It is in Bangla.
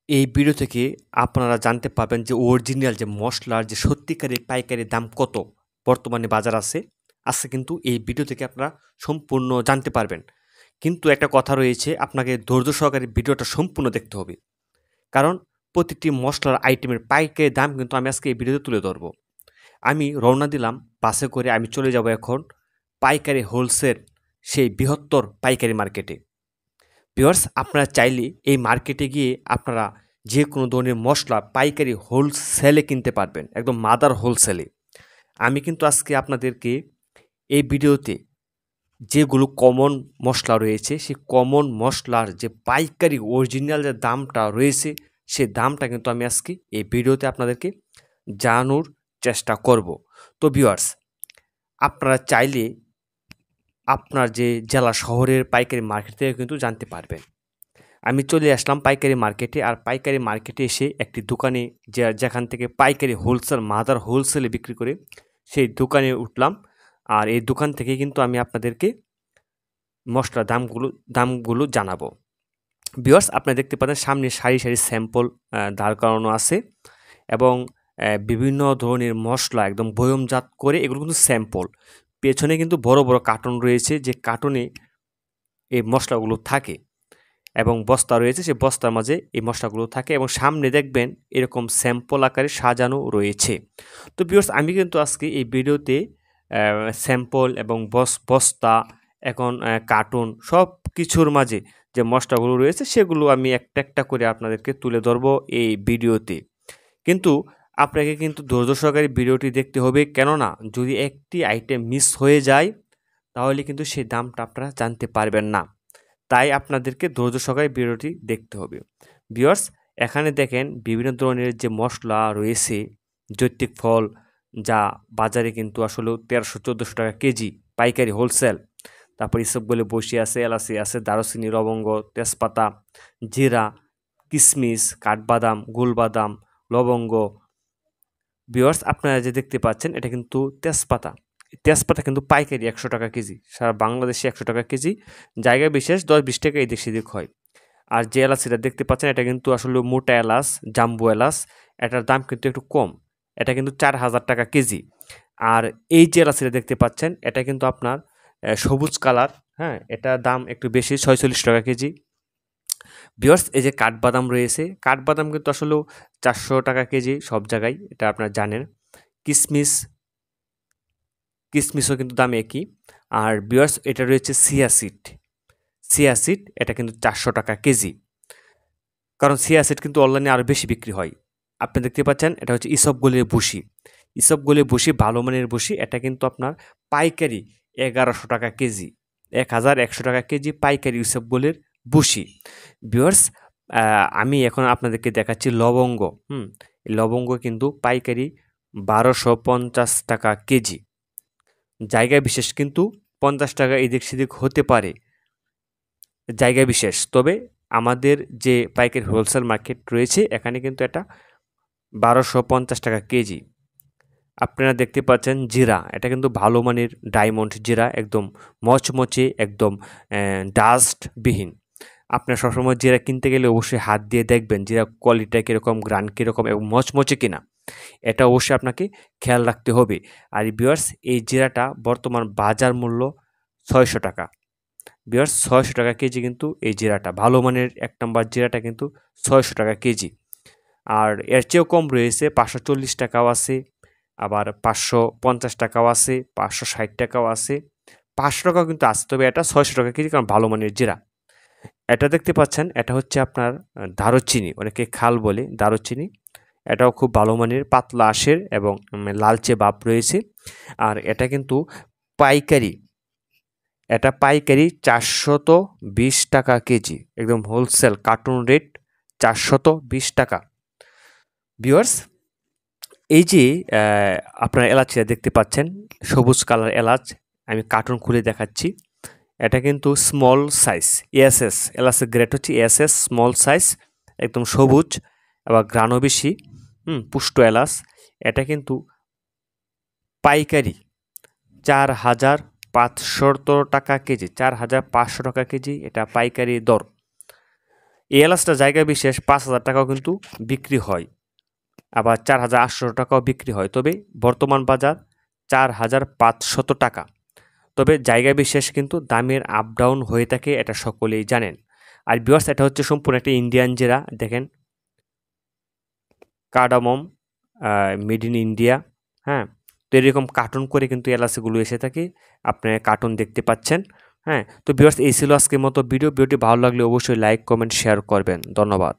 এই ভিডিও থেকে আপনারা জানতে পারবেন যে অরিজিনাল যে মসলার যে সত্যিকারের পাইকারি দাম কত বর্তমানে বাজার আছে। আজকে কিন্তু এই ভিডিও থেকে আপনারা সম্পূর্ণ জানতে পারবেন। কিন্তু একটা কথা রয়েছে, আপনাকে ধৈর্য সহকারে ভিডিওটা সম্পূর্ণ দেখতে হবে। কারণ প্রতিটি মসলার আইটেমের পাইকারি দাম কিন্তু আমি আজকে এই ভিডিওতে তুলে ধরব। আমি রওনা দিলাম বাসে করে, আমি চলে যাব এখন পাইকারি হোলসেল সেই বৃহত্তর পাইকারি মার্কেটে। ভিউয়ার্স, আপনারা চাইলে এই মার্কেটে গিয়ে আপনারা যে কোনো ধরনের মশলা পাইকারি হোলসেলে কিনতে পারবেন, একদম মাদার হোলসেলে। আমি কিন্তু আজকে আপনাদেরকে এই ভিডিওতে যেগুলো কমন মশলা রয়েছে, সেই কমন মশলার যে পাইকারি অরিজিনাল যে দামটা রয়েছে, সেই দামটা কিন্তু আমি আজকে এই ভিডিওতে আপনাদেরকে জানানোর চেষ্টা করব। তো ভিউয়ার্স, আপনারা চাইলে আপনার যে জেলা শহরের পাইকারি মার্কেট থেকে কিন্তু জানতে পারবেন। আমি চলে আসলাম পাইকারি মার্কেটে, আর পাইকারি মার্কেটে এসে একটি দোকানে যেখান থেকে পাইকারি হোলসেল মাদার হোলসেলে বিক্রি করে, সেই দোকানে উঠলাম। আর এই দোকান থেকে কিন্তু আমি আপনাদেরকে মশলার দামগুলো জানাবো। ভিউয়ার্স, আপনারা দেখতে পাচ্ছেন সামনে সারি সারি স্যাম্পল দাঁড় করানো আছে, এবং বিভিন্ন ধরনের মশলা একদম বয়মজাত করে, এগুলো কিন্তু স্যাম্পল। পেছনে কিন্তু বড় বড় কার্টন রয়েছে, যে কার্টনে এই মশলাগুলো থাকে, এবং বস্তা রয়েছে, সেই বস্তার মাঝে এই মশলাগুলো থাকে, এবং সামনে দেখবেন এরকম স্যাম্পল আকারে সাজানো রয়েছে। তো ভিউয়ার্স, আমি কিন্তু আজকে এই ভিডিওতে স্যাম্পল এবং বস্তা, এখন কার্টুন, সব কিছুর মাঝে যে মশলাগুলো রয়েছে সেগুলো আমি একটা একটা করে আপনাদেরকে তুলে ধরবো এই ভিডিওতে। কিন্তু আপনাকে কিন্তু ধৈর্য সহকারে ভিডিওটি দেখতে হবে, কেননা যদি একটি আইটেম মিস হয়ে যায় তাহলে কিন্তু সেই দামটা আপনারা জানতে পারবেন না। তাই আপনাদেরকে ধৈর্য সহকারে ভিডিওটি দেখতে হবে। ভিউয়ার্স, এখানে দেখেন বিভিন্ন ধরনের যে মশলা রয়েছে, জৈত্রিক ফল, যা বাজারে কিন্তু আসলে 1300-1400 টাকা কেজি পাইকারি হোলসেল। তারপর ইসবগুলো বসি আছে, এলাচি আছে, দারুচিনি, লবঙ্গ, তেজপাতা, জিরা, কিশমিশ, কাঠবাদাম, গুলবাদাম, লবঙ্গ। ভিউয়ার্স, আপনারা যে দেখতে পাচ্ছেন এটা কিন্তু তেজপাতা। তেজপাতা কিন্তু পাইকারি 100 টাকা কেজি, সারা বাংলাদেশে 100 টাকা কেজি, জায়গা বিশেষ 10-20 টাকা এদিক সেদিক হয়। আর যে এলাচিটা দেখতে পাচ্ছেন এটা কিন্তু আসলে মোটা এলাচ, জাম্বু এলাচ, এটার দাম কিন্তু একটু কম, এটা কিন্তু 4000 টাকা কেজি। আর এই যে এলাচিটা দেখতে পাচ্ছেন এটা কিন্তু আপনার সবুজ কালার, হ্যাঁ, এটার দাম একটু বেশি, 46 টাকা কেজি। ভিউয়ার্স, এই যে কাঠবাদাম রয়েছে, কাঠবাদাম কিন্তু আসলেও 400 টাকা কেজি সব জায়গায়, এটা আপনারা জানেন। কিশমিশও কিন্তু দাম একই। আর ভিউয়ার্স, এটা রয়েছে চিয়া সিড, এটা কিন্তু 400 টাকা কেজি। কারণ চিয়া সিড কিন্তু অনলাইনে আরও বেশি বিক্রি হয়। আপনি দেখতে পাচ্ছেন এটা হচ্ছে ইসবগুলের ভুসি। ইসবগুলের ভুসি ভালো মানের ভুসি, এটা কিন্তু আপনার পাইকারি 1100 টাকা কেজি, 1100 টাকা কেজি পাইকারি ইসবগুলের ভুসি। ভিউয়ার্স, আমি এখন আপনাদেরকে দেখাচ্ছি লবঙ্গ। লবঙ্গ কিন্তু পাইকারি 1250 টাকা কেজি, জায়গা বিশেষ কিন্তু 50 টাকা এদিক সেদিক হতে পারে, জায়গা বিশেষ। তবে আমাদের যে পাইকারি হোলসেল মার্কেট রয়েছে এখানে কিন্তু এটা 1250 টাকা কেজি। আপনারা দেখতে পাচ্ছেন জিরা, এটা কিন্তু ভালো মানের ডায়মন্ড জিরা, একদম মচমচে, একদম ডাস্টবিহীন। আপনার সবসময় জিরা কিনতে গেলে অবশ্যই হাত দিয়ে দেখবেন জিরা কোয়ালিটিটা কীরকম, গ্রান কীরকম এবং মচমচে কিনা, এটা অবশ্যই আপনাকে খেয়াল রাখতে হবে। আর ভিউয়ার্স, এই জিরাটা বর্তমান বাজার মূল্য 600 টাকা। ভিউয়ার্স, 600 টাকা কেজি কিন্তু এই জিরাটা, ভালো মানের 1 নম্বর জিরাটা কিন্তু 600 টাকা কেজি। আর এর চেয়েও কম রয়েছে, 540 টাকাও আছে, আবার 550 টাকাও আছে, 560 টাকাও আছে, 500 টাকাও কিন্তু আছে। তবে এটা 600 টাকা কেজি, কারণ ভালো মানের জিরা। এটা দেখতে পাচ্ছেন, এটা হচ্ছে আপনার দারুচিনি, অনেকে খাল বলে, দারুচিনি। এটাও খুব ভালো মানের, পাতলা আঁশের এবং লালচে ভাব রয়েছে। আর এটা কিন্তু পাইকারি, এটা পাইকারি 420 টাকা কেজি, একদম হোলসেল কার্টুন রেট 420 টাকা। ভিউয়ার্স, এই যে আপনারা এলাচিটা দেখতে পাচ্ছেন, সবুজ কালার এলাচ, আমি কার্টুন খুলে দেখাচ্ছি। এটা কিন্তু স্মল সাইজ, এএসএস এলাচের গ্রেড হচ্ছে এএসএস স্মল সাইজ, একদম সবুজ এবং ঘ্রাণও বেশি, পুষ্ট এলাচ। এটা কিন্তু পাইকারি 4500 টাকা কেজি, 4500 টাকা কেজি, এটা পাইকারি দর। এই এলাচটা জায়গা বিশেষ 5,000 টাকাও কিন্তু বিক্রি হয়, আবার 4,800 টাকাও বিক্রি হয়, তবে বর্তমান বাজার 4,500 টাকা। তবে জায়গা বিশেষ কিন্তু দামের আপ ডাউন হয়ে থাকে, এটা সকলেই জানেন। আর ভিউয়ার্স, এটা হচ্ছে সম্পূর্ণ একটা ইন্ডিয়ান জিরা, দেখেন কার্ডামম মেড ইন ইন্ডিয়া। হ্যাঁ, তো এরকম কার্টন করে কিন্তু এলাচিগুলো এসে থাকে, আপনারা কার্টন দেখতে পাচ্ছেন। হ্যাঁ, তো ভিউয়ার্স, এই ছিল আজকের মতো ভিডিওটি ভালো লাগলে অবশ্যই লাইক কমেন্ট শেয়ার করবেন। ধন্যবাদ।